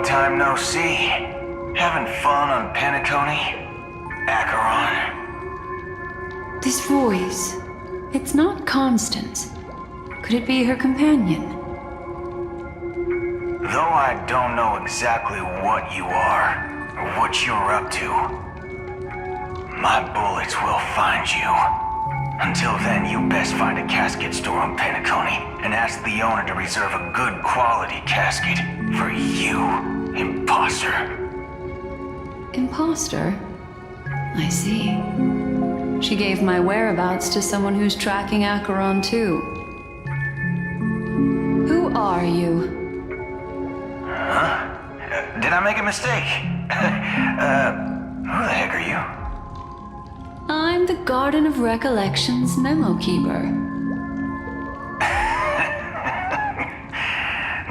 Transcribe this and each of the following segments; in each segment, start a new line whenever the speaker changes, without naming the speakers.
time no see. Having fun on Penacony? Acheron?
This voice, it's not Constance. Could it be her companion?
Though I don't know exactly what you are, or what you're up to, my bullets will find you. Until then, you best find a casket store on Penacony and ask the owner to reserve a good quality casket for you, imposter.
Imposter? I see. She gave my whereabouts to someone who's tracking Acheron too. Who are you?
Huh? Did I make a mistake? Who the heck are you?
I'm the Garden of Recollections memo keeper.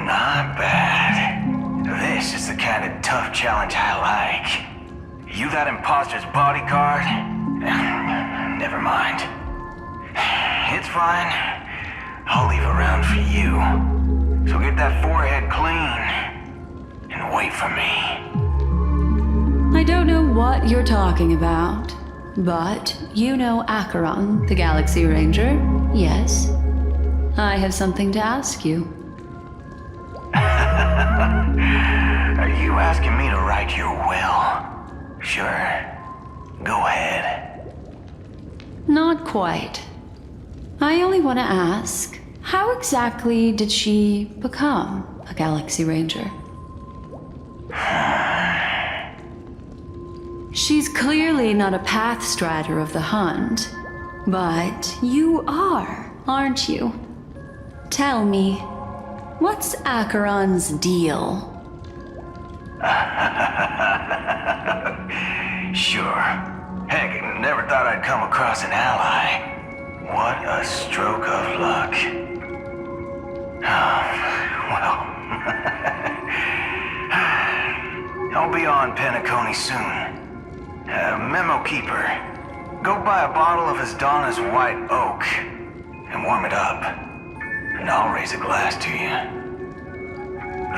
Not bad. This is the kind of tough challenge I like. You that imposter's bodyguard? Never mind. It's fine. I'll leave a round for you. So get that forehead clean and wait for me.
I don't know what you're talking about, but you know Acheron, the Galaxy Ranger, yes? I have something to ask you.
Are you asking me to write your will? Sure. Go ahead.
Not quite. I only want to ask, how exactly did she become a Galaxy Ranger? She's clearly not a path strider of the hunt, but you are, aren't you? Tell me, what's Acheron's deal?
Sure. Heck, I never thought I'd come across an ally. What a stroke of luck. Well, I'll be on Penacony soon. Memo keeper, go buy a bottle of Donna's white oak and warm it up, and I'll raise a glass to you.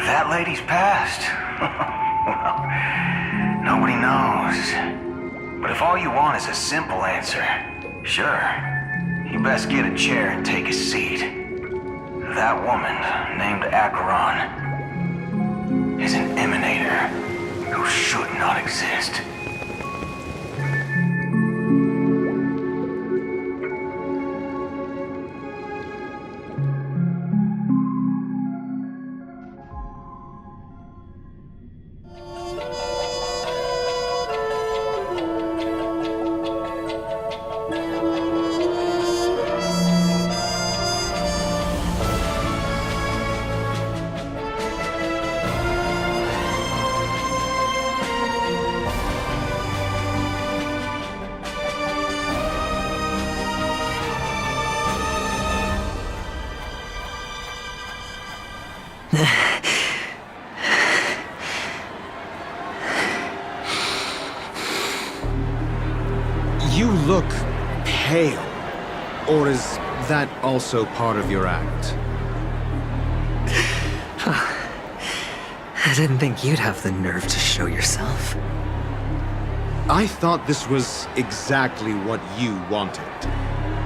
That lady's passed. Well, nobody knows. But if all you want is a simple answer, sure, you best get a chair and take a seat. That woman, named Acheron, is an emanator who should not exist.
You look pale. Or is that also part of your act?
I didn't think you'd have the nerve to show yourself.
I thought this was exactly what you wanted.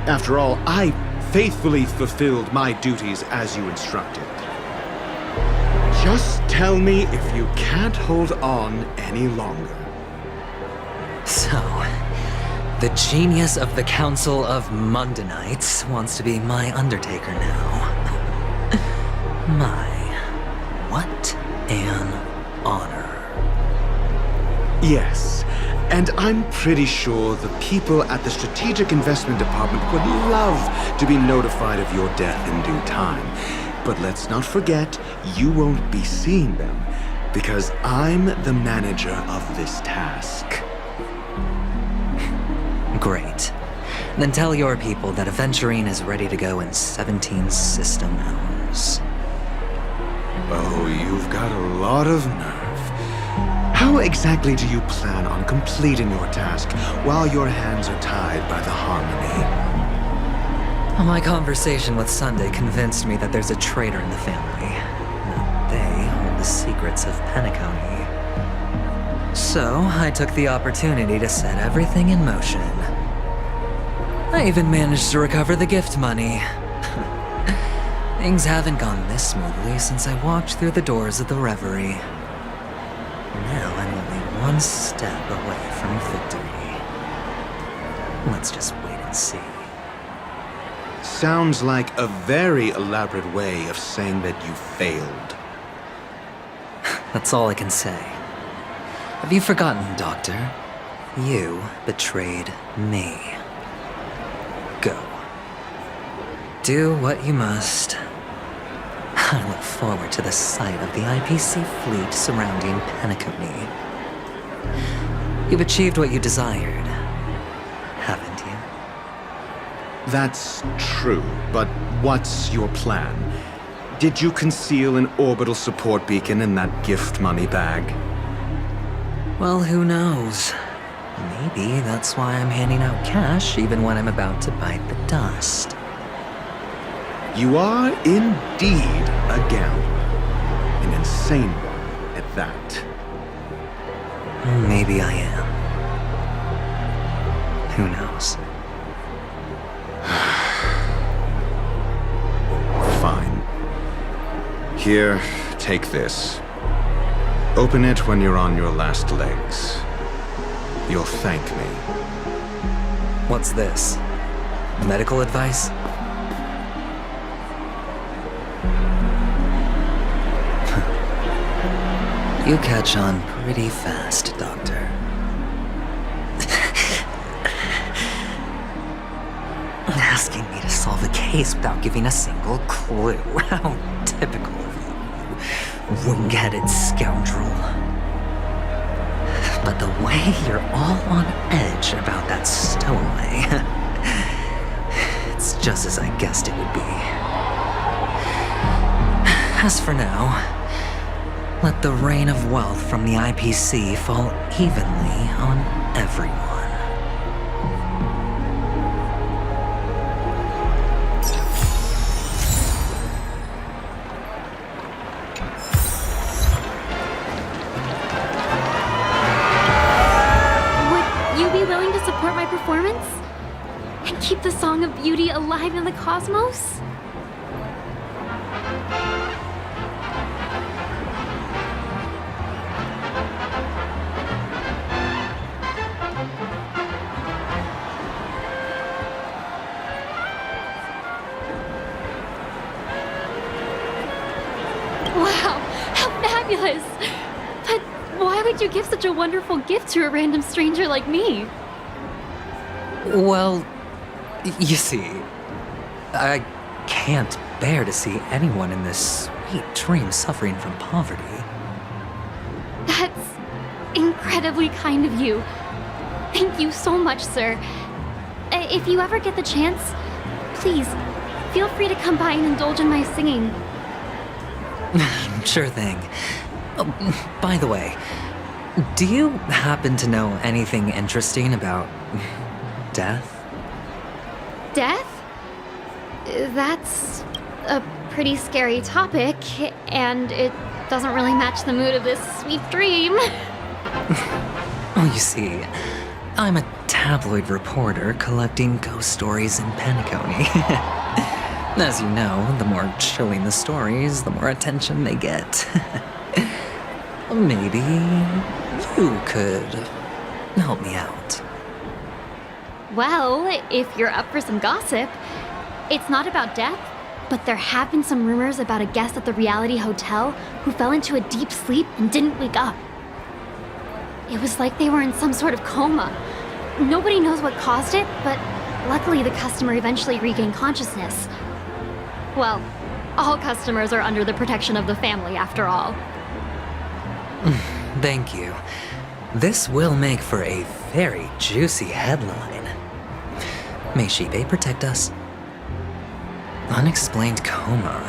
After all, I faithfully fulfilled my duties as you instructed. Just tell me if you can't hold on any longer.
So, the genius of the Council of Mundanites wants to be my Undertaker now. What an honor.
Yes, and I'm pretty sure the people at the Strategic Investment Department would love to be notified of your death in due time. But let's not forget, you won't be seeing them, because I'm the manager of this task.
Great. Then tell your people that Aventurine is ready to go in 17 system hours.
Oh, you've got a lot of nerve. How exactly do you plan on completing your task while your hands are tied by the Harmony?
My conversation with Sunday convinced me that there's a traitor in the family. That they hold the secrets of Penacony. So, I took the opportunity to set everything in motion. I even managed to recover the gift money. Things haven't gone this smoothly since I walked through the doors of the Reverie. Now I'm only one step away from victory. Let's just wait and see.
Sounds like a very elaborate way of saying that you failed.
That's all I can say. Have you forgotten, Doctor? You betrayed me. Go. Do what you must. I look forward to the sight of the IPC fleet surrounding Penacony. You've achieved what you desired, haven't you?
That's true, but what's your plan? Did you conceal an orbital support beacon in that gift money bag?
Well, who knows? Maybe that's why I'm handing out cash even when I'm about to bite the dust.
You are indeed a gambler. An insane one at that.
Maybe I am. Who knows?
Fine. Here, take this. Open it when you're on your last legs. You'll thank me.
What's this? Medical advice? You catch on pretty fast, Doctor. Asking me to solve a case without giving a single clue. How typical of you, wing-headed scoundrel. But the way you're all on edge about that stowaway, it's just as I guessed it would be. As for now, let the rain of wealth from the IPC fall evenly on everyone.
Would you be willing to support my performance? And keep the Song of Beauty alive in the cosmos? Wow, how fabulous! But why would you give such a wonderful gift to a random stranger like me?
Well, you see, I can't bear to see anyone in this sweet dream suffering from poverty.
That's incredibly kind of you. Thank you so much, sir. If you ever get the chance, please, feel free to come by and indulge in my singing.
Sure thing. Oh, by the way, do you happen to know anything interesting about death?
Death? That's a pretty scary topic, and it doesn't really match the mood of this sweet dream.
Oh, you see, I'm a tabloid reporter collecting ghost stories in Penacony. As you know, the more chilling the stories, the more attention they get. Maybe you could help me out.
Well, if you're up for some gossip, it's not about death, but there have been some rumors about a guest at the reality hotel who fell into a deep sleep and didn't wake up. It was like they were in some sort of coma. Nobody knows what caused it, but luckily the customer eventually regained consciousness. Well, all customers are under the protection of the family, after all.
Thank you. This will make for a very juicy headline. May Shibe protect us. Unexplained coma.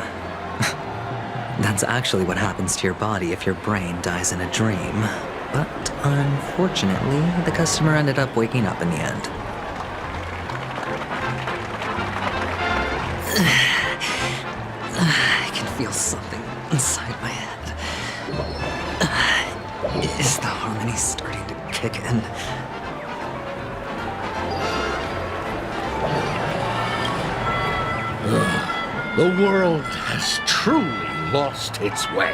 That's actually what happens to your body if your brain dies in a dream. But unfortunately, the customer ended up waking up in the end. I can feel something inside my head. Is the harmony starting to kick in?
The world has truly lost its way.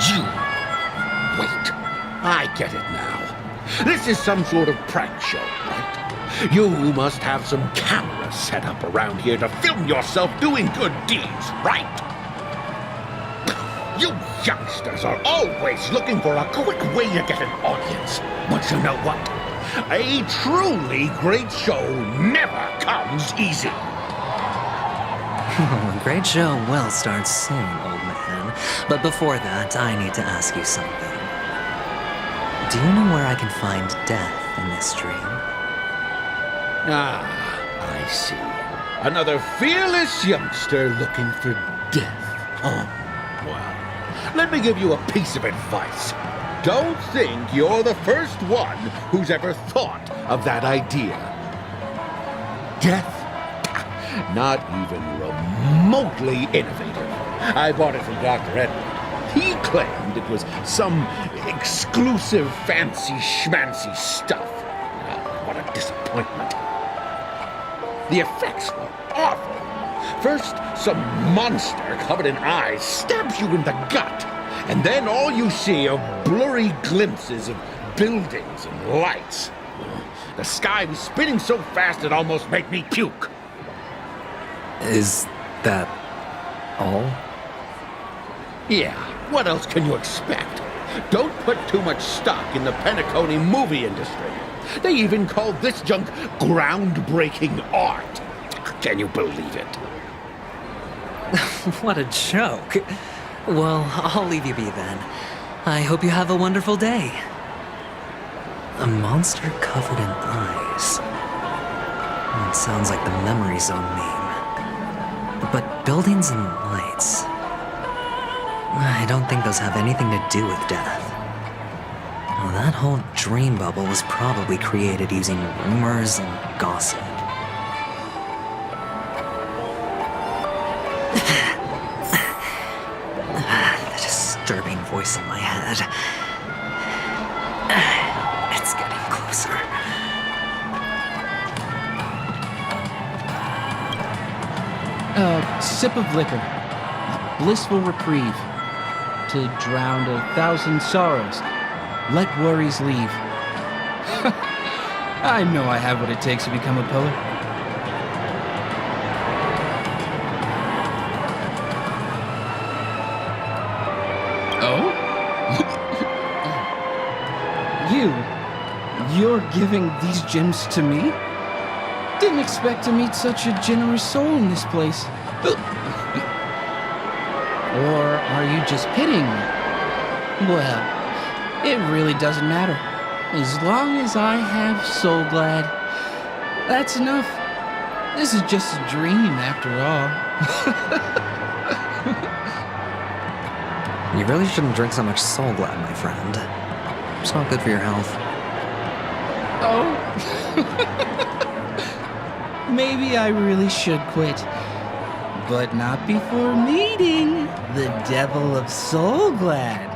You. Wait. I get it now. This is some sort of prank show, right? You must have some cameras set up around here to film yourself doing good deeds, right? You youngsters are always looking for a quick way to get an audience. But you know what? A truly great show never comes easy.
Oh, a great show will start soon, old man. But before that, I need to ask you something. Do you know where I can find death in this dream?
Ah, I see. Another fearless youngster looking for death. Oh, well. Let me give you a piece of advice. Don't think you're the first one who's ever thought of that idea. Death? Not even remotely innovative. I bought it from Dr. Edward. He claimed it was some exclusive fancy schmancy stuff. Oh, what a disappointment. The effects were awful. First, some monster covered in eyes stabs you in the gut, and then all you see are blurry glimpses of buildings and lights. The sky was spinning so fast it almost made me puke.
Is that all?
Yeah, what else can you expect? Don't put too much stock in the Penacony movie industry. They even call this junk groundbreaking art. Can you believe it?
What a joke. Well, I'll leave you be then. I hope you have a wonderful day. A monster covered in eyes. It sounds like the memory zone meme. But buildings and lights... I don't think those have anything to do with death. Well, that whole dream bubble was probably created using rumors and gossip. The disturbing voice in my head. It's getting closer.
A sip of liquor. A blissful reprieve. To drown 1,000 sorrows. Let worries leave. I know I have what it takes to become a poet. Oh? You're giving these gems to me? Didn't expect to meet such a generous soul in this place. Or are you just pitying me? Well, it really doesn't matter. As long as I have Soul Glad, that's enough. This is just a dream after all.
You really shouldn't drink so much Soul Glad, my friend. It's not good for your health.
Oh. Maybe I really should quit. But not before meeting the Devil of Soul Glad.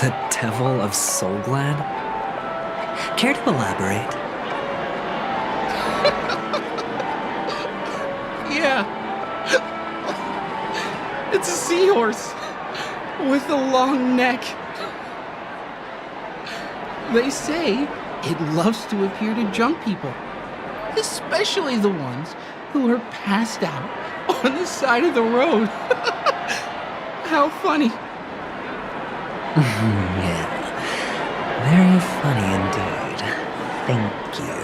The Devil of Soul Glad? Care to elaborate?
Yeah. It's a seahorse with a long neck. They say it loves to appear to drunk people, especially the ones who are passed out on the side of the road. How funny.
Yeah. Very funny indeed. Thank you.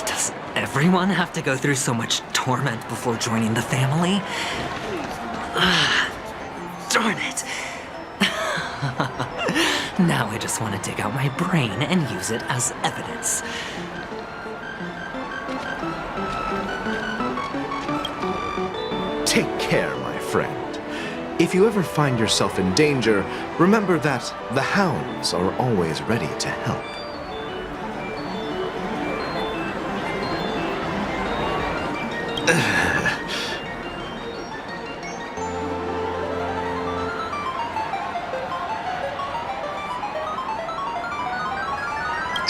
Does everyone have to go through so much torment before joining the family? Darn it. Now I just want to dig out my brain and use it as evidence.
Take care, my friend. If you ever find yourself in danger, remember that the hounds are always ready to help.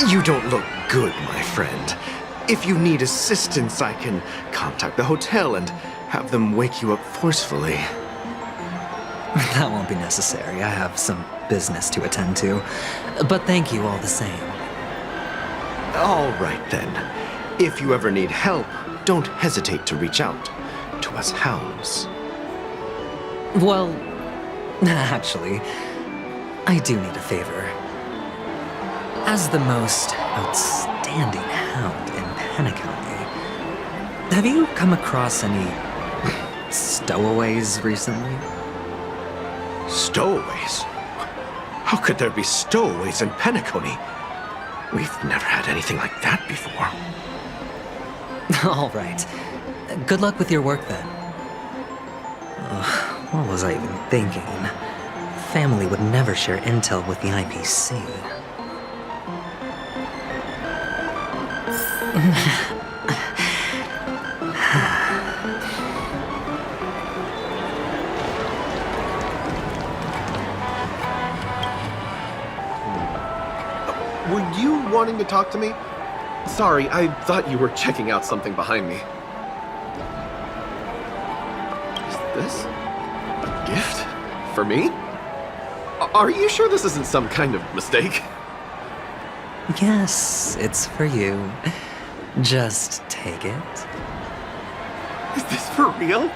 You don't look good, my friend. If you need assistance, I can contact the hotel and have them wake you up forcefully.
That won't be necessary. I have some business to attend to. But thank you all the same.
All right, then. If you ever need help, don't hesitate to reach out to us hounds.
Well, actually, I do need a favor. As the most outstanding hound in Penacony, have you come across any stowaways recently?
Stowaways? How could there be stowaways in Penacony? We've never had anything like that before.
All right. Good luck with your work then. What was I even thinking? Family would never share intel with the IPC.
Were you wanting to talk to me? Sorry, I thought you were checking out something behind me. Is this a gift? For me? Are you sure this isn't some kind of mistake?
Yes, it's for you. Just take it.
Is this for real?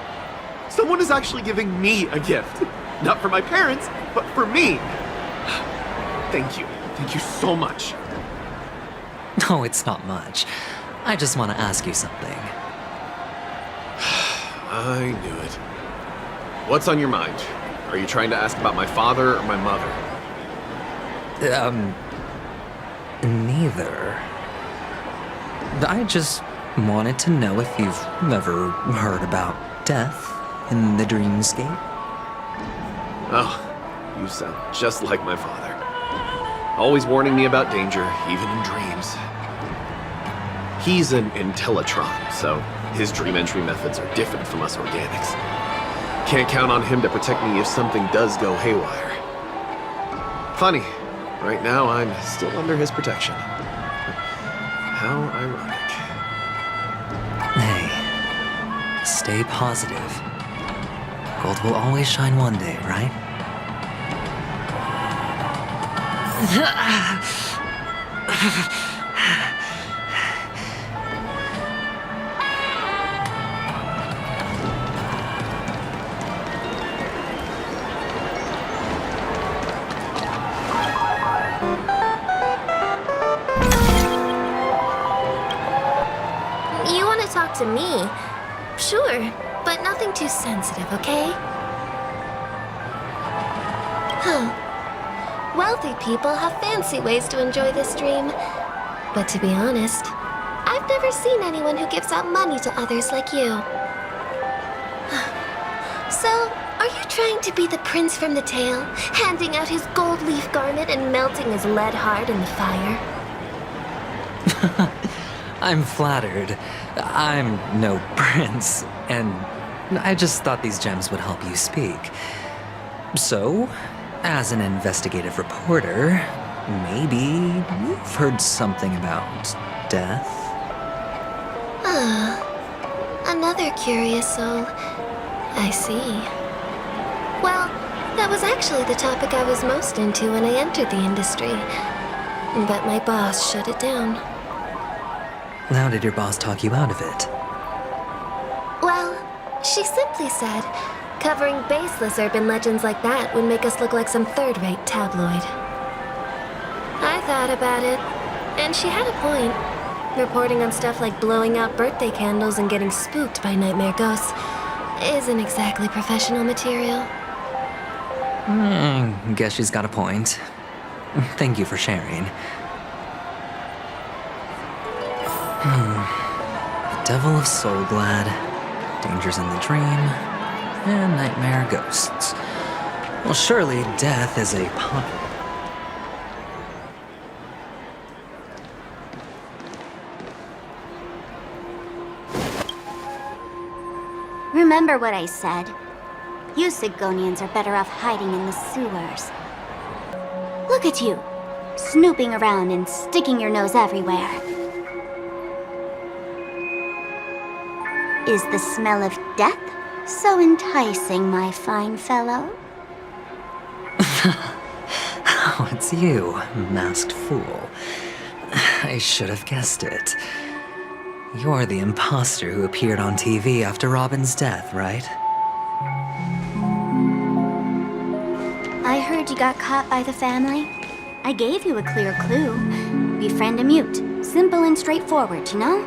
Someone is actually giving me a gift. Not for my parents, but for me. Thank you. Thank you so much.
No, it's not much. I just want to ask you something.
I knew it. What's on your mind? Are you trying to ask about my father or my mother?
Neither. I just wanted to know if you've ever heard about death in the dreamscape.
Oh, you sound just like my father. Always warning me about danger, even in dreams. He's an Intellitron, so his dream entry methods are different from us organics. Can't count on him to protect me if something does go haywire. Funny, right now I'm still under his protection. How ironic.
Hey, stay positive. Gold will always shine one day, right?
You want to talk to me? Sure, but nothing too sensitive, okay? Huh. Wealthy people have fancy ways to enjoy this dream. But to be honest, I've never seen anyone who gives out money to others like you. So, are you trying to be the prince from the tale, handing out his gold leaf garment and melting his lead heart in the fire?
I'm flattered. I'm no prince, and I just thought these gems would help you speak. So, as an investigative reporter, maybe you've heard something about death?
Another curious soul. I see. Well, that was actually the topic I was most into when I entered the industry. But my boss shut it down.
How did your boss talk you out of it?
Well, she simply said, covering baseless urban legends like that would make us look like some third-rate tabloid. I thought about it, and she had a point. Reporting on stuff like blowing out birthday candles and getting spooked by nightmare ghosts isn't exactly professional material.
Guess she's got a point. Thank you for sharing. Devil of Soul Glad, Dangers in the Dream, and Nightmare Ghosts. Well, surely death is a
Remember what I said. You Sigonians are better off hiding in the sewers. Look at you, snooping around and sticking your nose everywhere. Is the smell of death so enticing, my fine fellow?
Oh, it's you, masked fool. I should have guessed it. You're the imposter who appeared on TV after Robin's death, right?
I heard you got caught by the family. I gave you a clear clue. Befriend a mute. Simple and straightforward, you know?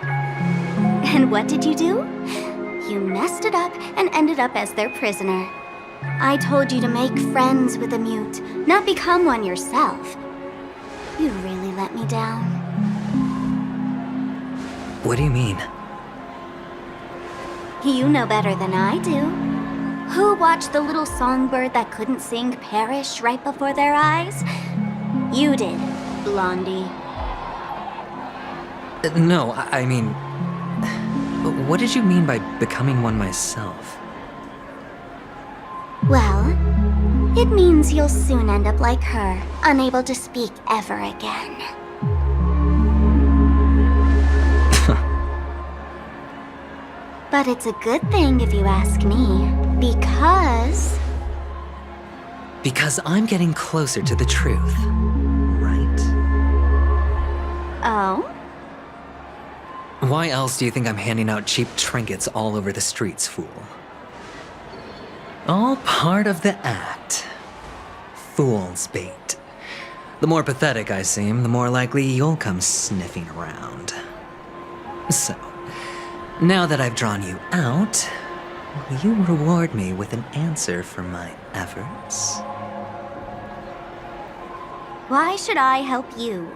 And what did you do? You messed it up and ended up as their prisoner. I told you to make friends with a mute, not become one yourself. You really let me down.
What do you mean?
You know better than I do. Who watched the little songbird that couldn't sing perish right before their eyes? You did, Blondie.
No, I mean... What did you mean by becoming one myself?
Well, it means you'll soon end up like her, unable to speak ever again. But it's a good thing if you ask me, because...
Because I'm getting closer to the truth, right?
Oh?
Why else do you think I'm handing out cheap trinkets all over the streets, fool? All part of the act. Fool's bait. The more pathetic I seem, the more likely you'll come sniffing around. So, now that I've drawn you out, will you reward me with an answer for my efforts?
Why should I help you?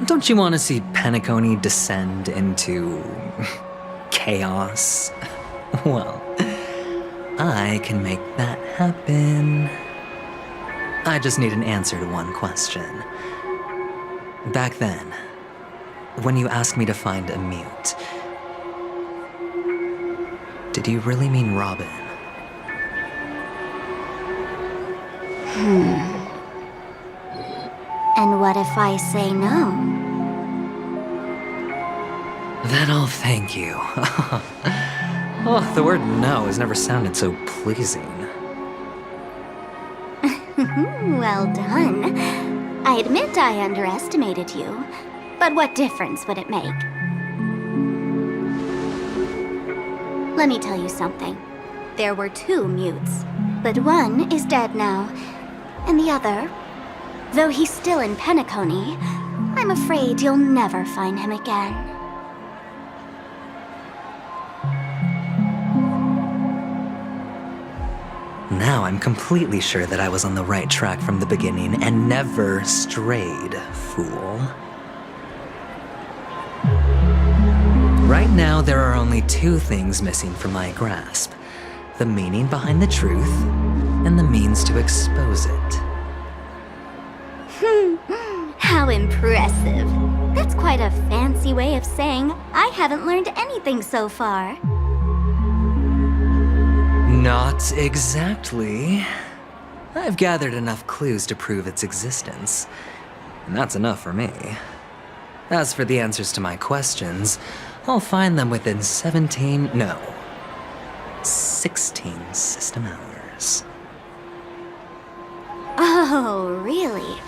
Don't you want to see Penacony descend into... chaos? Well, I can make that happen. I just need an answer to one question. Back then, when you asked me to find a mute, did you really mean Robin?
And what if I say no?
Then I'll thank you. Oh, the word no has never sounded so pleasing.
Well done. I admit I underestimated you, but what difference would it make? Let me tell you something. There were 2 mutes, but one is dead now, and the other, though he's still in Penacony, I'm afraid you'll never find him again.
Now I'm completely sure that I was on the right track from the beginning and never strayed, fool. Right now, there are only 2 things missing from my grasp. The meaning behind the truth, and the means to expose it.
How impressive. That's quite a fancy way of saying I haven't learned anything so far.
Not exactly. I've gathered enough clues to prove its existence, and that's enough for me. As for the answers to my questions, I'll find them within 16 system hours.
Oh, really?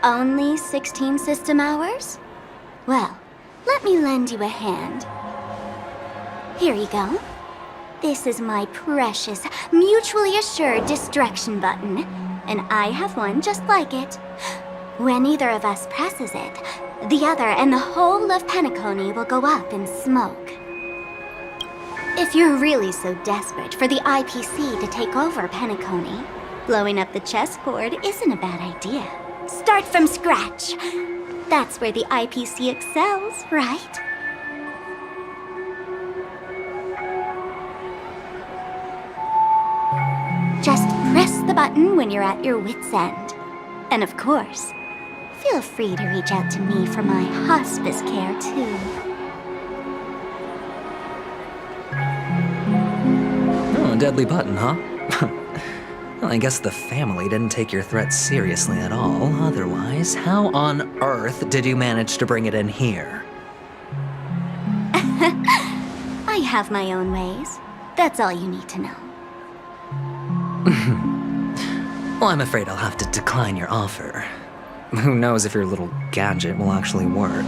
Only 16 system hours? Well, let me lend you a hand. Here you go. This is my precious, mutually assured distraction button, and I have one just like it. When either of us presses it, the other and the whole of Penacony will go up in smoke. If you're really so desperate for the IPC to take over Penacony, blowing up the chessboard isn't a bad idea. Start from scratch. That's where the IPC excels, right? Just press the button when you're at your wit's end. And of course, feel free to reach out to me for my hospice care, too.
Oh, a deadly button, huh? Well, I guess the family didn't take your threat seriously at all. Otherwise, how on earth did you manage to bring it in here?
I have my own ways. That's all you need to know.
Well, I'm afraid I'll have to decline your offer. Who knows if your little gadget will actually work.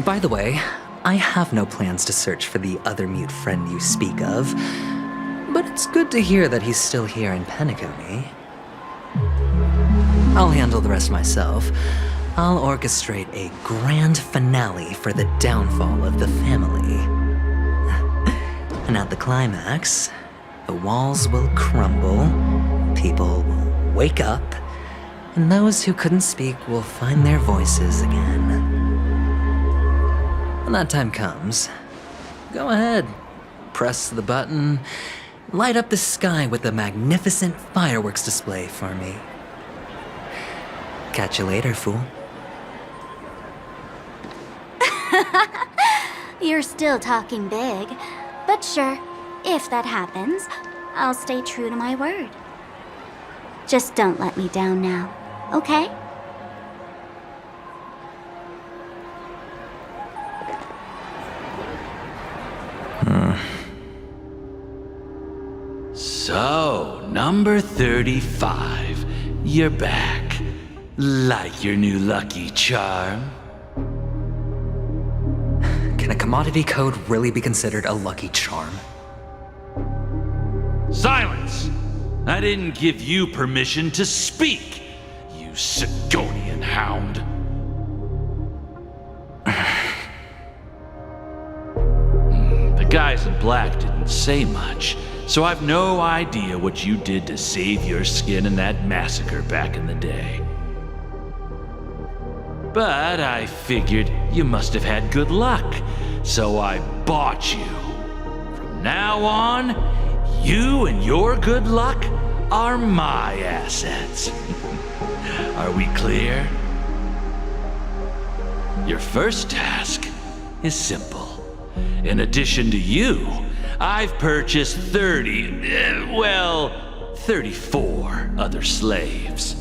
By the way, I have no plans to search for the other mute friend you speak of, but it's good to hear that he's still here in Penacony. I'll handle the rest myself. I'll orchestrate a grand finale for the downfall of the family. And at the climax, the walls will crumble, people will wake up, and those who couldn't speak will find their voices again. When that time comes, go ahead, press the button, light up the sky with a magnificent fireworks display for me. Catch you later, fool.
You're still talking big, but sure, if that happens, I'll stay true to my word. Just don't let me down now, okay?
So, number 35. You're back. Like your new lucky charm?
Can a commodity code really be considered a lucky charm?
Silence! I didn't give you permission to speak, you Sigonian hound. The guys in black didn't say much, so I've no idea what you did to save your skin in that massacre back in the day. But I figured you must have had good luck, so I bought you. From now on, you and your good luck are my assets. Are we clear? Your first task is simple. In addition to you, I've purchased 34 other slaves.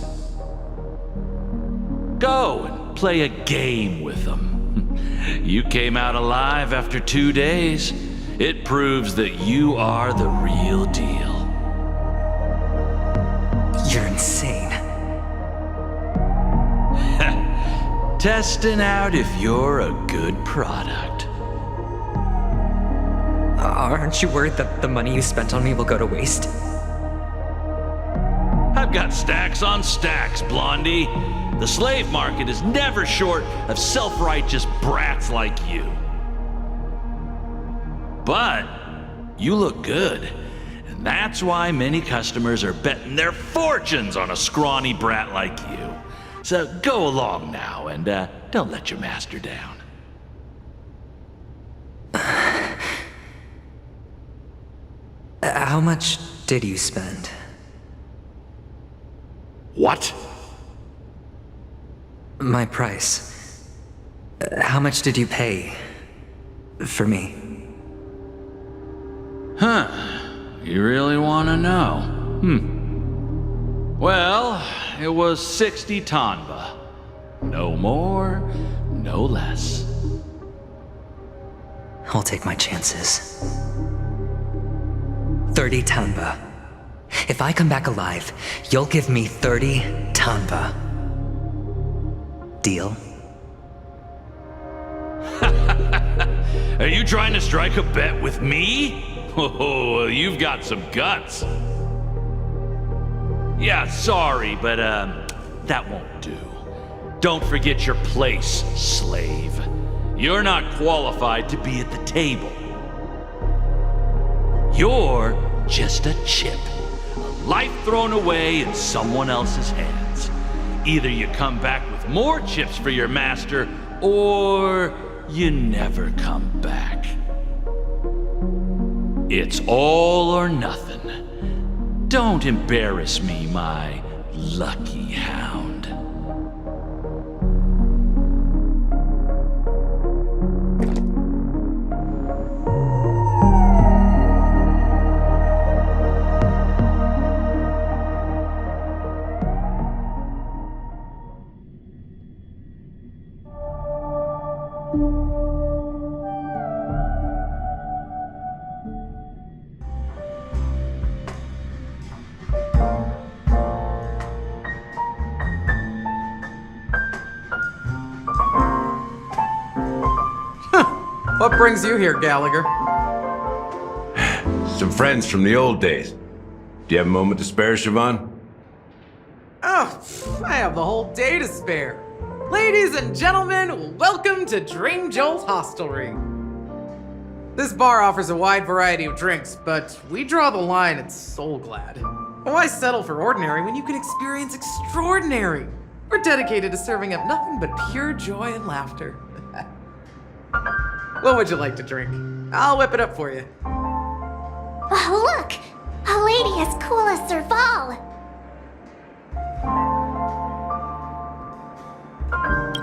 Go and play a game with them. You came out alive after 2 days. It proves that you are the real deal.
You're insane.
Testing out if you're a good product.
Aren't you worried that the money you spent on me will go to waste?
I've got stacks on stacks, Blondie. The slave market is never short of self-righteous brats like you. But you look good, and that's why many customers are betting their fortunes on a scrawny brat like you. So go along now, and don't let your master down.
How much did you spend?
What?
My price. How much did you pay for me?
Huh. You really want to know? Well, it was 60 tanba. No more, no less.
I'll take my chances. 30 tanba. If I come back alive, you'll give me 30 tanba. Deal?
Are you trying to strike a bet with me? Oh, you've got some guts. Yeah, sorry, but that won't do. Don't forget your place, slave. You're not qualified to be at the table. You're just a chip. A life thrown away in someone else's hands. Either you come back with more chips for your master, or you never come back. It's all or nothing. Don't embarrass me, my lucky hound.
What brings you here, Gallagher?
Some friends from the old days. Do you have a moment to spare, Siobhan?
Oh, I have the whole day to spare. Ladies and gentlemen, welcome to Dream Jolt Hostelry. This bar offers a wide variety of drinks, but we draw the line at Soul Glad. Why settle for ordinary when you can experience extraordinary? We're dedicated to serving up nothing but pure joy and laughter. What would you like to drink? I'll whip it up for you.
Oh, look! A lady as cool as Serval!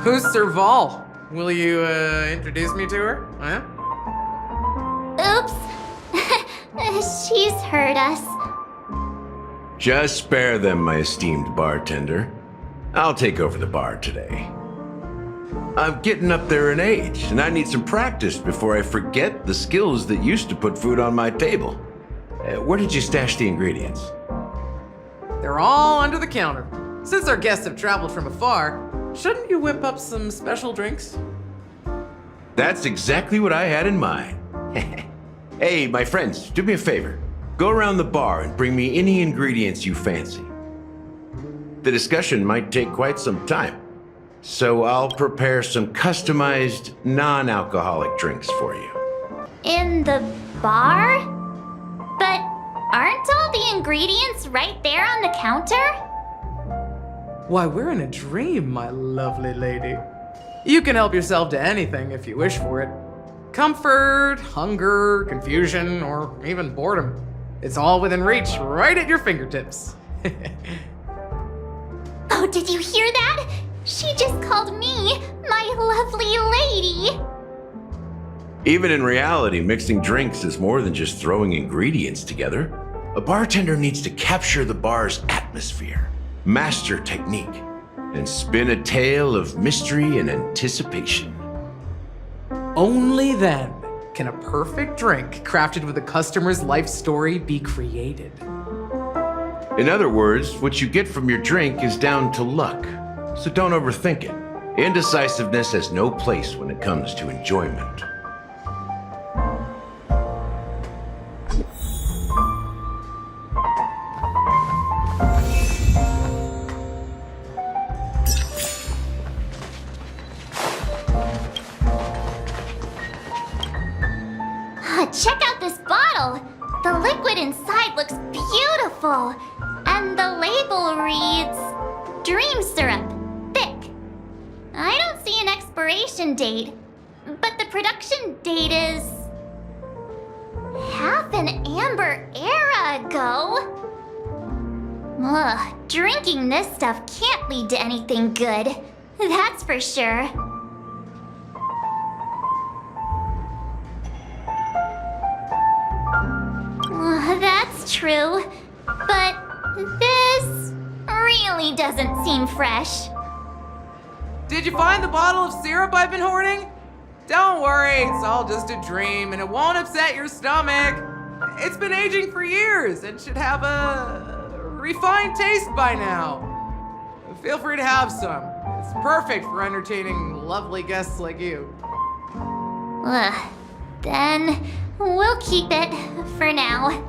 Who's Serval? Will you, introduce me to her? Huh?
Oops. She's heard us.
Just spare them, my esteemed bartender. I'll take over the bar today. I'm getting up there in age, and I need some practice before I forget the skills that used to put food on my table. Where did you stash the ingredients?
They're all under the counter. Since our guests have traveled from afar, shouldn't you whip up some special drinks?
That's exactly what I had in mind. Hey, my friends, do me a favor. Go around the bar and bring me any ingredients you fancy. The discussion might take quite some time, so I'll prepare some customized, non-alcoholic drinks for you.
In the bar? But aren't all the ingredients right there on the counter?
Why, we're in a dream, my lovely lady. You can help yourself to anything if you wish for it. Comfort, hunger, confusion, or even boredom. It's all within reach, right at your fingertips.
Oh, did you hear that? She just called me my lovely lady.
Even in reality, mixing drinks is more than just throwing ingredients together. A bartender needs to capture the bar's atmosphere, master technique, and spin a tale of mystery and anticipation.
Only then can a perfect drink crafted with a customer's life story be created.
In other words, what you get from your drink is down to luck, so don't overthink it. Indecisiveness has no place when it comes to enjoyment.
Check out this bottle. The liquid inside looks beautiful. And the label reads, Dream Syrup, thick. I don't see an expiration date, but the production date is half an amber era ago. Ugh, drinking this stuff can't lead to anything good. That's for sure. That's true, but this really doesn't seem fresh.
Did you find the bottle of syrup I've been hoarding? Don't worry, it's all just a dream and it won't upset your stomach. It's been aging for years and should have a refined taste by now. Feel free to have some. It's perfect for entertaining lovely guests like you.
Then we'll keep it for now.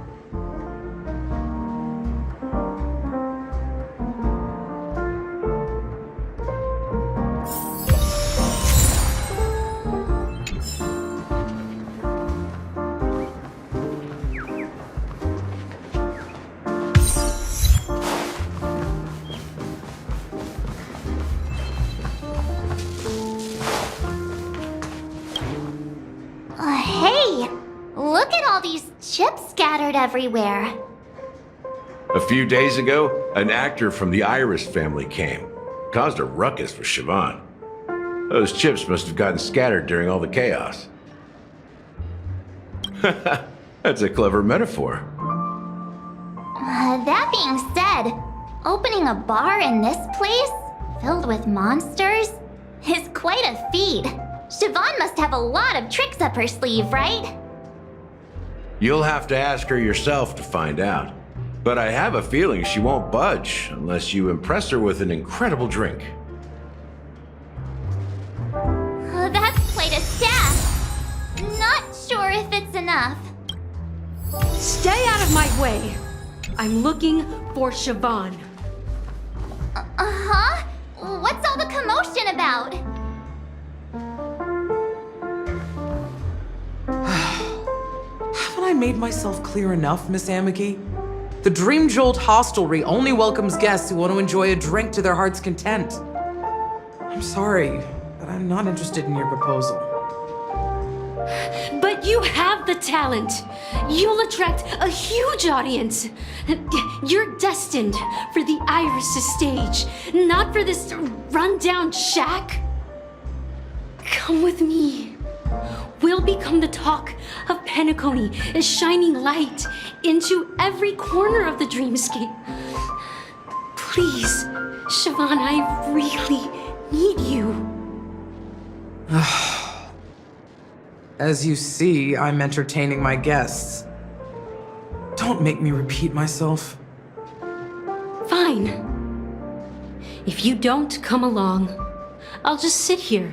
Hey, look at all these chips scattered everywhere.
A few days ago, an actor from the Iris family came. Caused a ruckus for Siobhan. Those chips must have gotten scattered during all the chaos. That's a clever metaphor.
That being said, opening a bar in this place, filled with monsters, is quite a feat. Siobhan must have a lot of tricks up her sleeve, right?
You'll have to ask her yourself to find out. But I have a feeling she won't budge unless you impress her with an incredible drink.
That's quite a staff. Not sure if it's enough.
Stay out of my way. I'm looking for Siobhan.
Uh-huh? What's all the commotion about?
Haven't I made myself clear enough, Miss Amiki? The Dream Jolt Hostelry only welcomes guests who want to enjoy a drink to their heart's content. I'm sorry, but I'm not interested in your proposal.
But you have the talent. You'll attract a huge audience. You're destined for the Iris' stage, not for this rundown shack. Come with me. We'll become the talk of Penacony, a shining light into every corner of the dreamscape. Please, Siobhan, I really need you.
As you see, I'm entertaining my guests. Don't make me repeat myself.
Fine. If you don't come along, I'll just sit here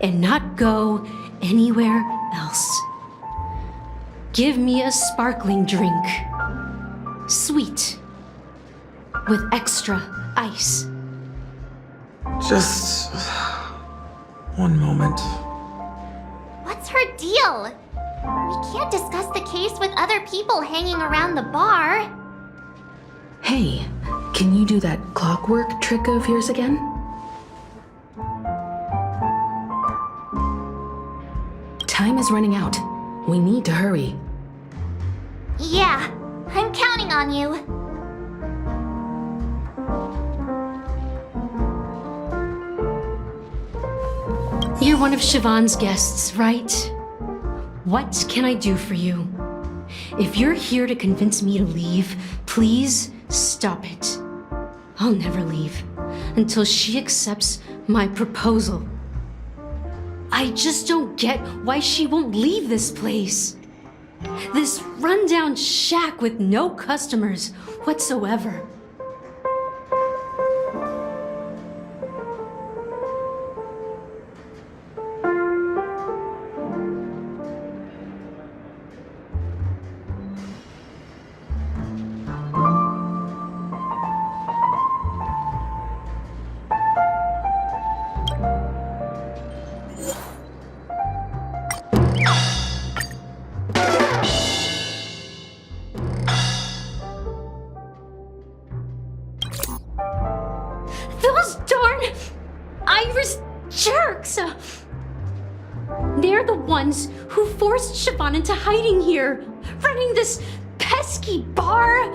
and not go anywhere else. Give me a sparkling drink. Sweet. With extra ice.
Just one moment.
What's her deal? We can't discuss the case with other people hanging around the bar.
Hey, can you do that clockwork trick of yours again? Time is running out. We need to hurry.
Yeah, I'm counting on you.
You're one of Siobhan's guests, right? What can I do for you? If you're here to convince me to leave, please stop it. I'll never leave until she accepts my proposal. I just don't get why she won't leave this place. This rundown shack with no customers whatsoever. Those darn Iris jerks! They're the ones who forced Siobhan into hiding here, running this pesky bar.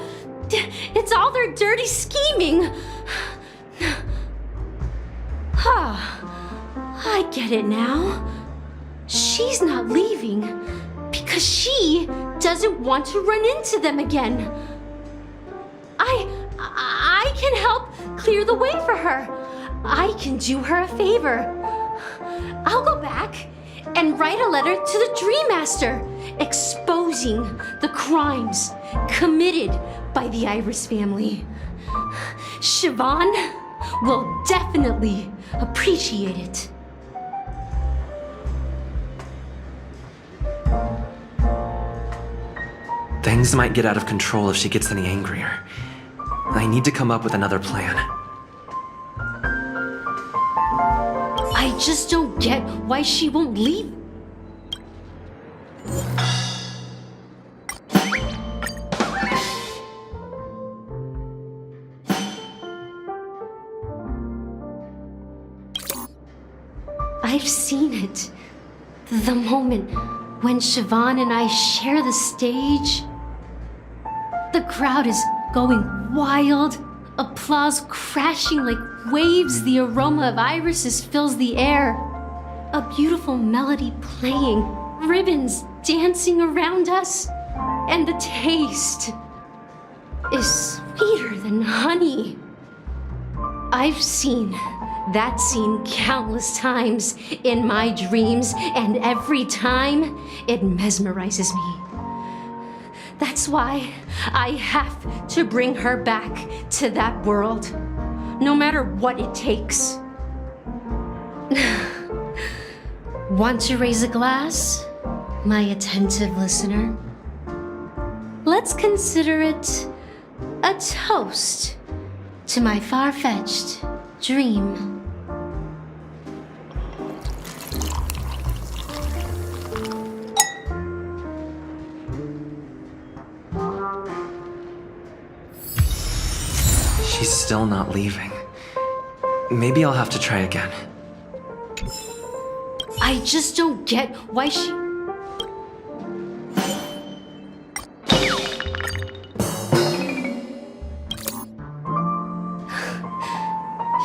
It's all their dirty scheming. I get it now. She's not leaving because she doesn't want to run into them again. I can help clear the way for her. I can do her a favor. I'll go back and write a letter to the Dream Master exposing the crimes committed by the Iris family. Siobhan will definitely appreciate it.
Things might get out of control if she gets any angrier. I need to come up with another plan.
I just don't get why she won't leave. I've seen it. The moment when Siobhan and I share the stage. The crowd is going wild, applause crashing like waves, the aroma of irises fills the air. A beautiful melody playing, ribbons dancing around us, and the taste is sweeter than honey. I've seen that scene countless times in my dreams, and every time it mesmerizes me. That's why I have to bring her back to that world, no matter what it takes. Want to raise a glass, my attentive listener? Let's consider it a toast to my far-fetched dream.
She's still not leaving. Maybe I'll have to try again.
I just don't get why she...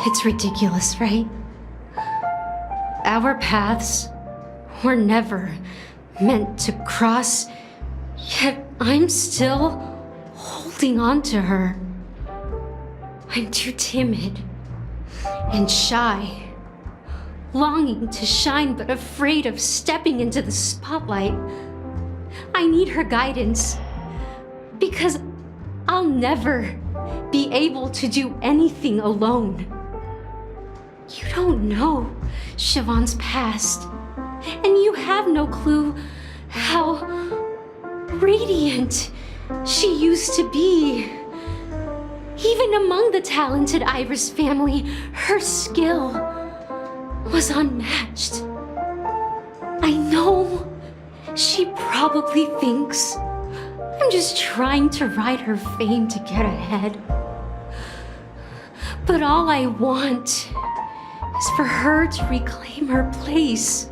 It's ridiculous, right? Our paths were never meant to cross, yet I'm still holding on to her. I'm too timid and shy, longing to shine but afraid of stepping into the spotlight. I need her guidance because I'll never be able to do anything alone. You don't know Siobhan's past, and you have no clue how radiant she used to be. Even among the talented Iris family, her skill was unmatched. I know she probably thinks I'm just trying to ride her fame to get ahead. But all I want is for her to reclaim her place.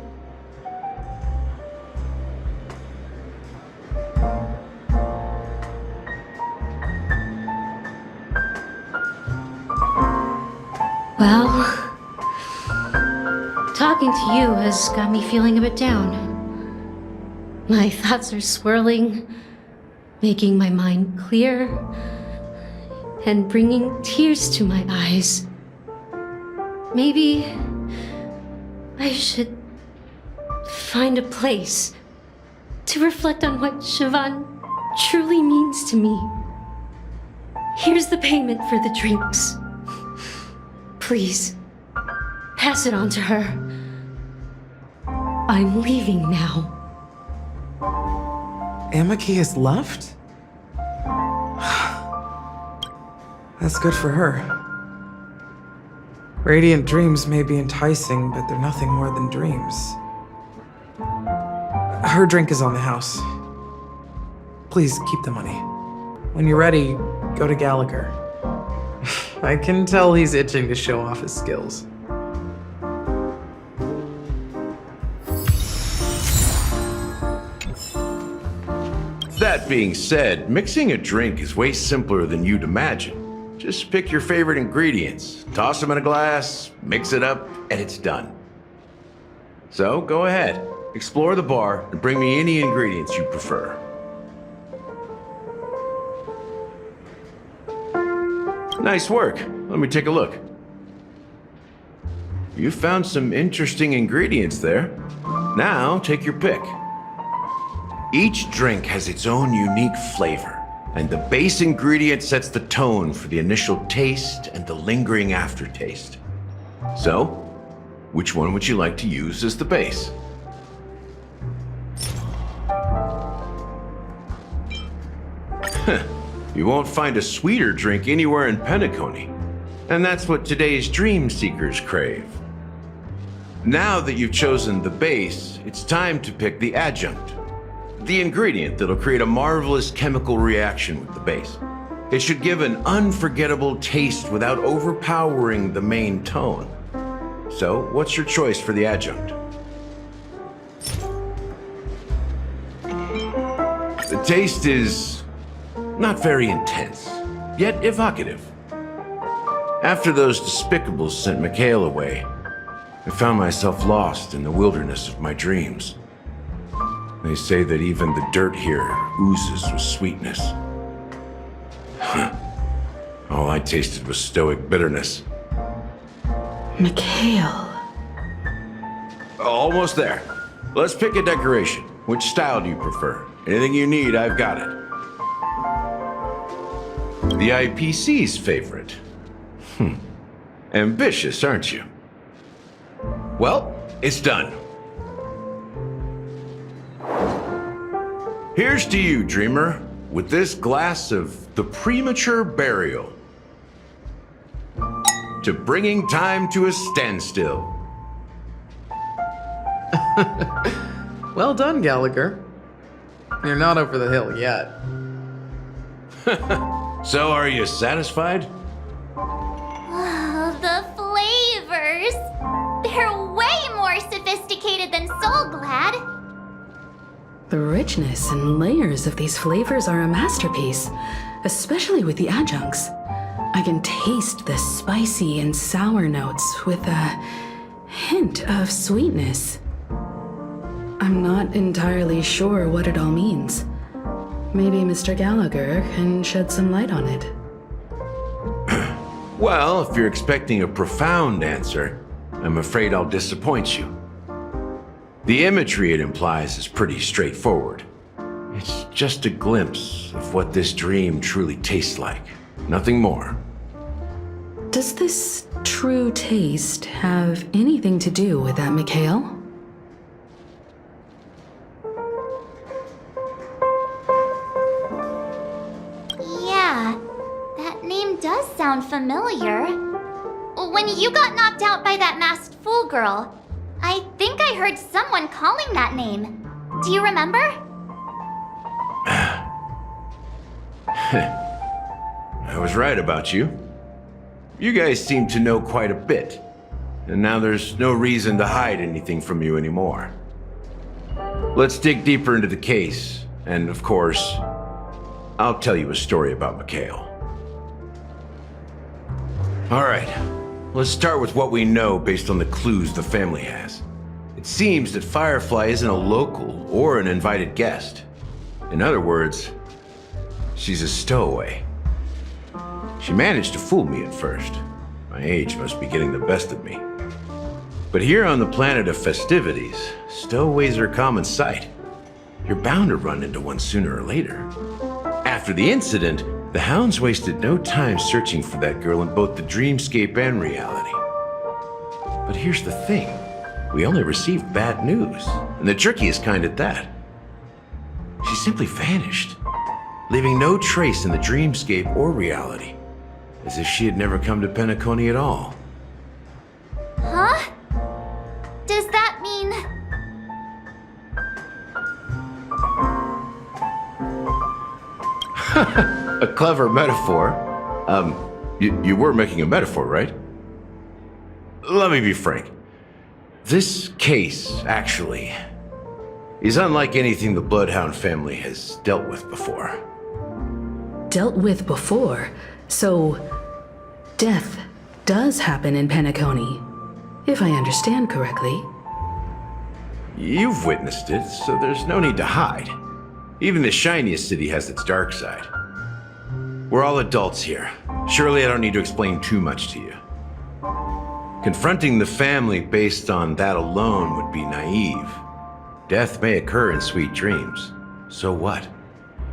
Well, talking to you has got me feeling a bit down. My thoughts are swirling, making my mind clear, and bringing tears to my eyes. Maybe I should find a place to reflect on what Siobhan truly means to me. Here's the payment for the drinks. Please, pass it on to her. I'm leaving now.
Amaki has left? That's good for her. Radiant dreams may be enticing, but they're nothing more than dreams. Her drink is on the house. Please keep the money. When you're ready, go to Gallagher. I can tell he's itching to show off his skills.
That being said, mixing a drink is way simpler than you'd imagine. Just pick your favorite ingredients, toss them in a glass, mix it up, and it's done. So go ahead, explore the bar, and bring me any ingredients you prefer. Nice work. Let me take a look. You found some interesting ingredients there. Now, take your pick. Each drink has its own unique flavor, and the base ingredient sets the tone for the initial taste and the lingering aftertaste. So, which one would you like to use as the base? You won't find a sweeter drink anywhere in Penacony, and that's what today's dream seekers crave. Now that you've chosen the base, it's time to pick the adjunct, the ingredient that'll create a marvelous chemical reaction with the base. It should give an unforgettable taste without overpowering the main tone. So, what's your choice for the adjunct? The taste is not very intense. yet evocative. After those despicables sent Mikhail away, I found myself lost in the wilderness of my dreams. They say that even the dirt here oozes with sweetness. All I tasted was stoic bitterness.
Mikhail.
Almost there. Let's pick a decoration. Which style do you prefer? Anything you need, I've got it. The IPC's favorite. Ambitious, aren't you? Well, it's done. Here's to you, dreamer, with this glass of the premature burial. To bringing time to a standstill.
Well done, Gallagher. You're not over the hill yet.
So, are you satisfied?
Oh, the flavors! They're way more sophisticated than Soulglad.
The richness and layers of these flavors are a masterpiece, especially with the adjuncts. I can taste the spicy and sour notes with a hint of sweetness. I'm not entirely sure what it all means. Maybe Mr. Gallagher can shed some light on it.
Well, if you're expecting a profound answer, I'm afraid I'll disappoint you. The imagery it implies is pretty straightforward. It's just a glimpse of what this dream truly tastes like. Nothing more.
Does this true taste have anything to do with that Mikhail?
Yeah, that name does sound familiar. When you got knocked out by that masked fool girl, I think I heard someone calling that name. Do you remember?
I was right about you. You guys seem to know quite a bit, and now there's no reason to hide anything from you anymore. Let's dig deeper into the case, and of course, I'll tell you a story about Mikhail. All right, let's start with what we know based on the clues the family has. It seems that Firefly isn't a local or an invited guest. In other words, she's a stowaway. She managed to fool me at first. My age must be getting the best of me. But here on the planet of festivities, stowaways are a common sight. You're bound to run into one sooner or later. After the incident, the hounds wasted no time searching for that girl in both the dreamscape and reality. But here's the thing. We only received bad news, and the trickiest kind at that. She simply vanished, leaving no trace in the dreamscape or reality, as if she had never come to Penacony at all.
Huh? Does that mean...
A clever metaphor. You were making a metaphor, right? Let me be frank. This case, actually, is unlike anything the Bloodhound family has dealt with before.
Dealt with before? So, death does happen in Penacony, if I understand correctly.
You've witnessed it, so there's no need to hide. Even the shiniest city has its dark side. We're all adults here. Surely I don't need to explain too much to you. Confronting the family based on that alone would be naive. Death may occur in sweet dreams. So what?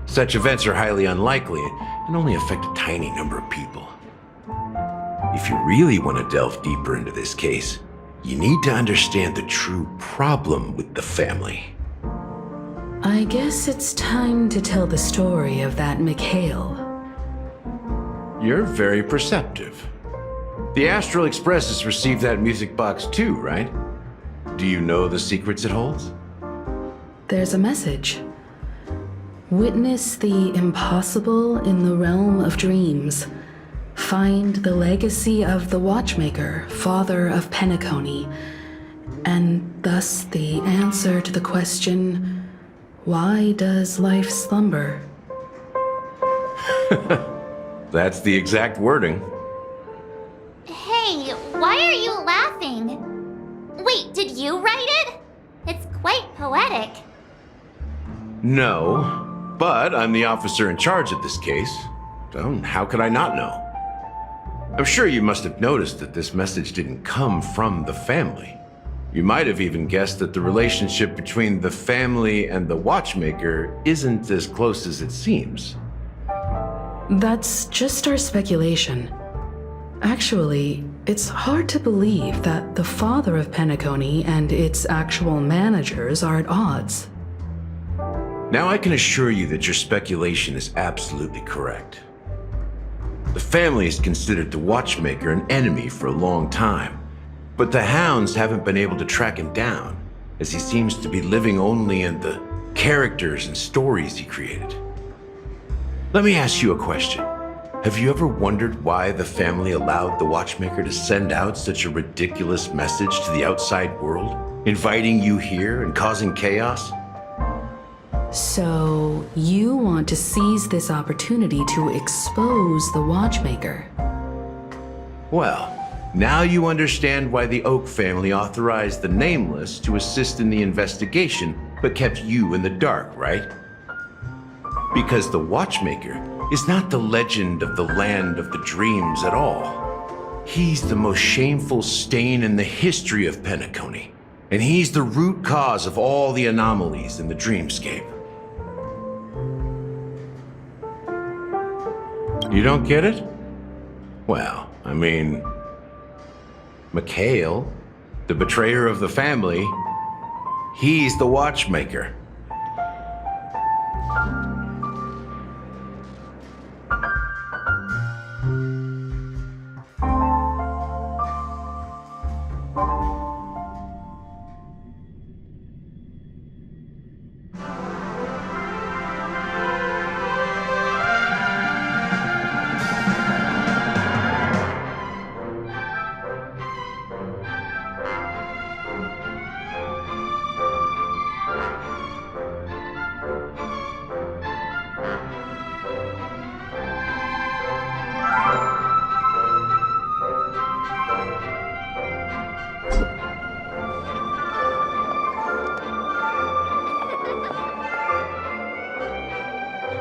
Such events are highly unlikely and only affect a tiny number of people. If you really want to delve deeper into this case, you need to understand the true problem with the family.
I guess it's time to tell the story of that Mikhail.
You're very perceptive. The Astral Express has received that music box too, right? Do you know the secrets it holds?
There's a message. Witness the impossible in the realm of dreams. Find the legacy of the Watchmaker, father of Penacony, and thus the answer to the question, why does life slumber?
That's the exact wording.
Hey, why are you laughing? Wait, did you write it? It's quite poetic.
No, but I'm the officer in charge of this case. So how could I not know? I'm sure you must have noticed that this message didn't come from the family. You might have even guessed that the relationship between the family and the watchmaker isn't as close as it seems.
That's just our speculation. Actually, it's hard to believe that the father of Penacony and its actual managers are at odds.
Now I can assure you that your speculation is absolutely correct. The family has considered the watchmaker an enemy for a long time, but the hounds haven't been able to track him down, as he seems to be living only in the characters and stories he created. Let me ask you a question. Have you ever wondered why the family allowed the watchmaker to send out such a ridiculous message to the outside world, inviting you here and causing chaos?
So, you want to seize this opportunity to expose the watchmaker?
Well, now you understand why the Oak family authorized the Nameless to assist in the investigation, but kept you in the dark, right? Because the watchmaker is not the legend of the land of the dreams at all. He's the most shameful stain in the history of Penacony, and he's the root cause of all the anomalies in the dreamscape. You don't get it? Well, I mean, Mikhail, the betrayer of the family, he's the watchmaker.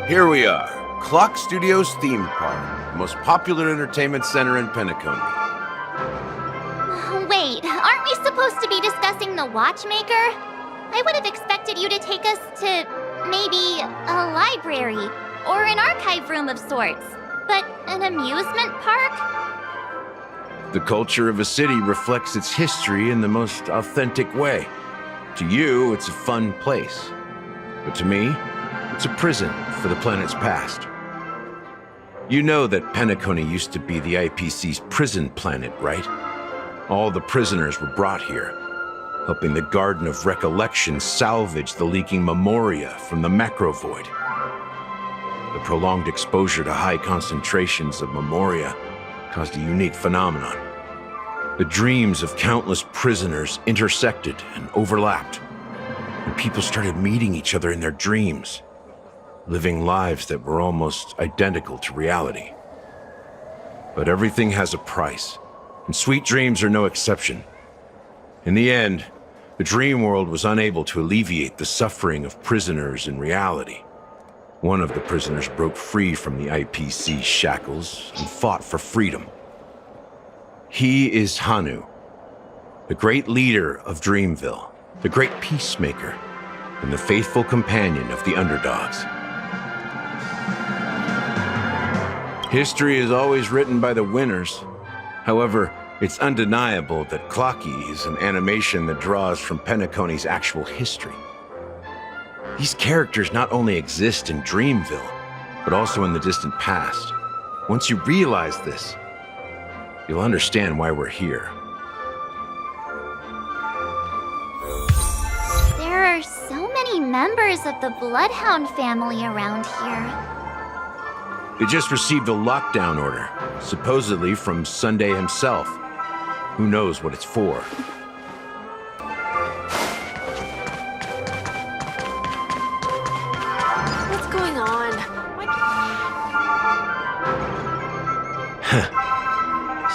Here we are, Clock Studios theme park, the most popular entertainment center in Penacony.
Wait, aren't we supposed to be discussing the watchmaker? I would have expected you to take us to maybe a library or an archive room of sorts. But an amusement park?
The culture of a city reflects its history in the most authentic way. To you, it's a fun place. But to me, it's a prison for the planet's past. You know that Penacony used to be the IPC's prison planet, right? All the prisoners were brought here, helping the Garden of Recollection salvage the leaking memoria from the macrovoid. The prolonged exposure to high concentrations of memoria caused a unique phenomenon. The dreams of countless prisoners intersected and overlapped, and people started meeting each other in their dreams, living lives that were almost identical to reality. But everything has a price, and sweet dreams are no exception. In the end, the dream world was unable to alleviate the suffering of prisoners in reality. One of the prisoners broke free from the IPC shackles and fought for freedom. He is Hanu, the great leader of Dreamville, the great peacemaker, and the faithful companion of the underdogs. History is always written by the winners. However, it's undeniable that Clocky is an animation that draws from Penacony's actual history. These characters not only exist in Dreamville, but also in the distant past. Once you realize this, you'll understand why we're here.
There are so many members of the Bloodhound family around here.
They just received a lockdown order, supposedly from Sunday himself. Who knows what it's for?
What's going on?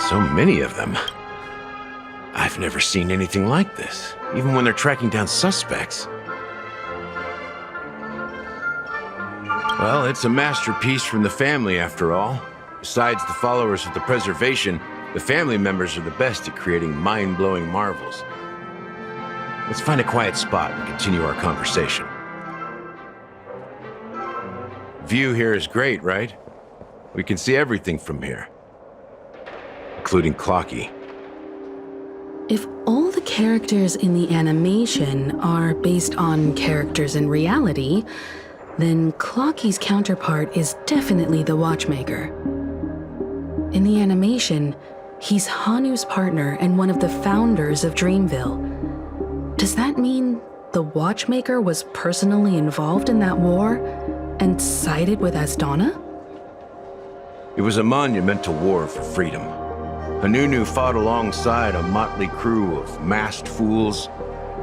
So many of them. I've never seen anything like this, even when they're tracking down suspects. Well, it's a masterpiece from the family, after all. Besides the followers of the preservation, the family members are the best at creating mind-blowing marvels. Let's find a quiet spot and continue our conversation. View here is great, right? We can see everything from here, including Clocky.
If all the characters in the animation are based on characters in reality, then Clocky's counterpart is definitely the Watchmaker. In the animation, he's Hanu's partner and one of the founders of Dreamville. Does that mean the Watchmaker was personally involved in that war and sided with Asdana?
It was a monumental war for freedom. Hanunu fought alongside a motley crew of masked fools,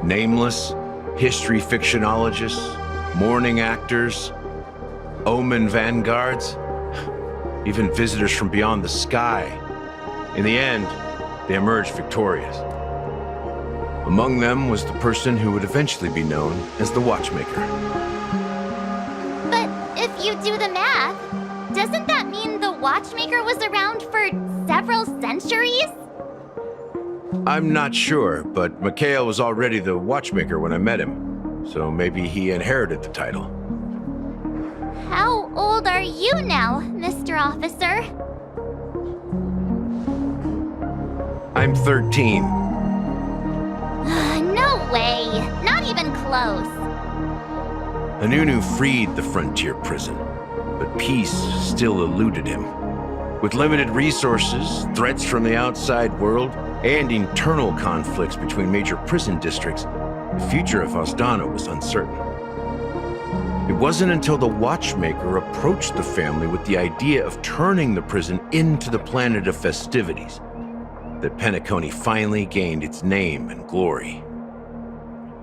nameless, history fictionologists, mourning actors, omen vanguards, even visitors from beyond the sky. In the end, they emerged victorious. Among them was the person who would eventually be known as the Watchmaker.
But if you do the math, doesn't that mean the Watchmaker was around for several centuries?
I'm not sure, but Mikhail was already the Watchmaker when I met him, so maybe he inherited the title.
How old are you now, Mr. Officer?
I'm 13.
No way! Not even close!
Hanunu freed the frontier prison, but peace still eluded him. With limited resources, threats from the outside world, and internal conflicts between major prison districts, the future of Asdana was uncertain. It wasn't until the Watchmaker approached the family with the idea of turning the prison into the planet of festivities that Penacony finally gained its name and glory.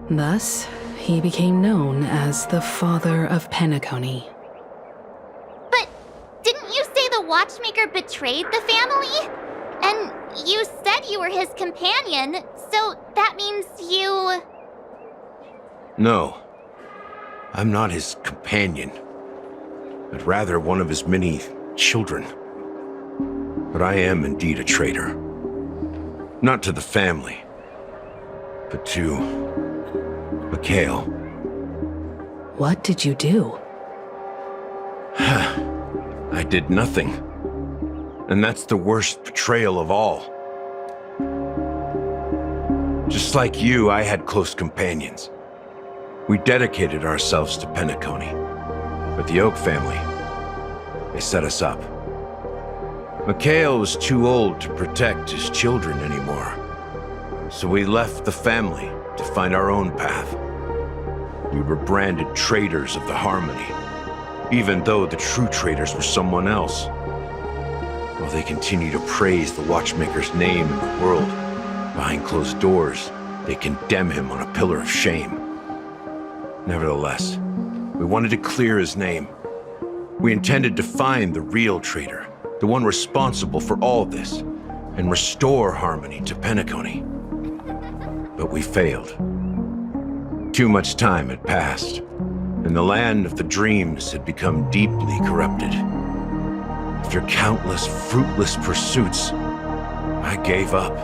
Thus, he became known as the Father of Penacony.
But didn't you say the Watchmaker betrayed the family? And you said you were his companion, so that means you...
No, I'm not his companion, but rather one of his many children. But I am indeed a traitor. Not to the family, but to Mikhail.
What did you do?
I did nothing. And that's the worst betrayal of all. Just like you, I had close companions. We dedicated ourselves to Penacony. But the Oak family, they set us up. Mikhail was too old to protect his children anymore. So we left the family to find our own path. We were branded traitors of the Harmony, even though the true traitors were someone else. While they continue to praise the Watchmaker's name in the world, behind closed doors, they condemn him on a pillar of shame. Nevertheless, we wanted to clear his name. We intended to find the real traitor, the one responsible for all this, and restore harmony to Penacony. But we failed. Too much time had passed, and the land of the dreams had become deeply corrupted. After countless fruitless pursuits, I gave up.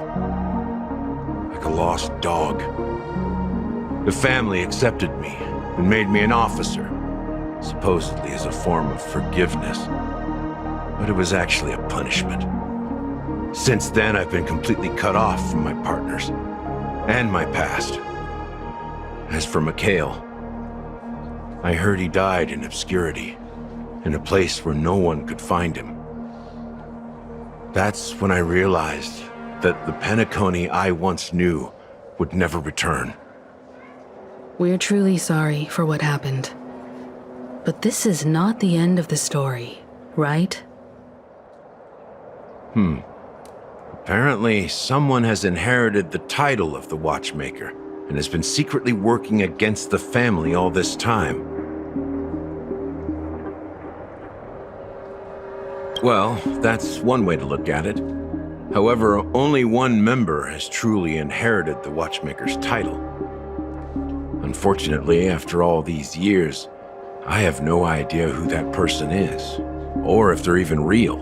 Like a lost dog. The family accepted me and made me an officer, supposedly as a form of forgiveness. But it was actually a punishment. Since then, I've been completely cut off from my partners and my past. As for Mikhail, I heard he died in obscurity, in a place where no one could find him. That's when I realized that the Penacony I once knew would never return.
We're truly sorry for what happened. But this is not the end of the story, right?
Apparently, someone has inherited the title of the Watchmaker and has been secretly working against the family all this time. Well, that's one way to look at it. However, only one member has truly inherited the Watchmaker's title. Unfortunately, after all these years, I have no idea who that person is, or if they're even real.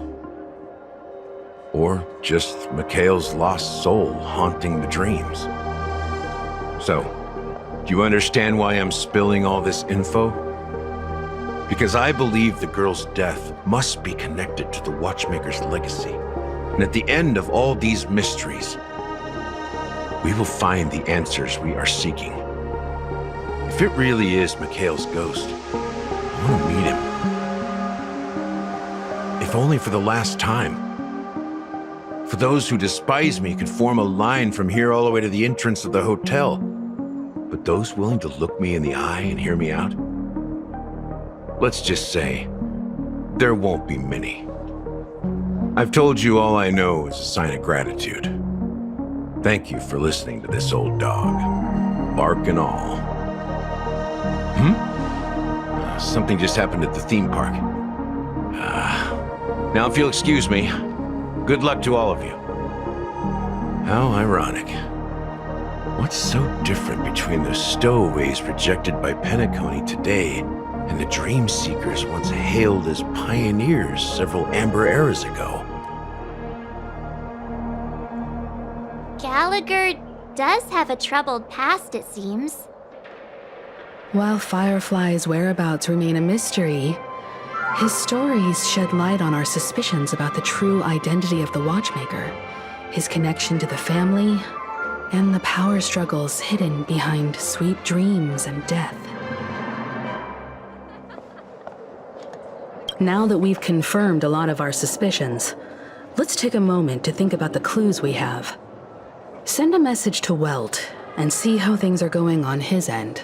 Or just Mikhail's lost soul haunting the dreams. So, do you understand why I'm spilling all this info? Because I believe the girl's death must be connected to the Watchmaker's legacy. And at the end of all these mysteries, we will find the answers we are seeking. If it really is Mikhail's ghost, I want to meet him. If only for the last time. For those who despise me could form a line from here all the way to the entrance of the hotel. But those willing to look me in the eye and hear me out? Let's just say, there won't be many. I've told you all I know is a sign of gratitude. Thank you for listening to this old dog. Bark and all. Something just happened at the theme park. Now if you'll excuse me, good luck to all of you. How ironic. What's so different between the stowaways rejected by Penacony today and the dream seekers once hailed as pioneers several amber eras ago?
Gallagher does have a troubled past, it seems.
While Firefly's whereabouts remain a mystery, his stories shed light on our suspicions about the true identity of the Watchmaker, his connection to the family, and the power struggles hidden behind sweet dreams and death. Now that we've confirmed a lot of our suspicions, let's take a moment to think about the clues we have. Send a message to Welt and see how things are going on his end.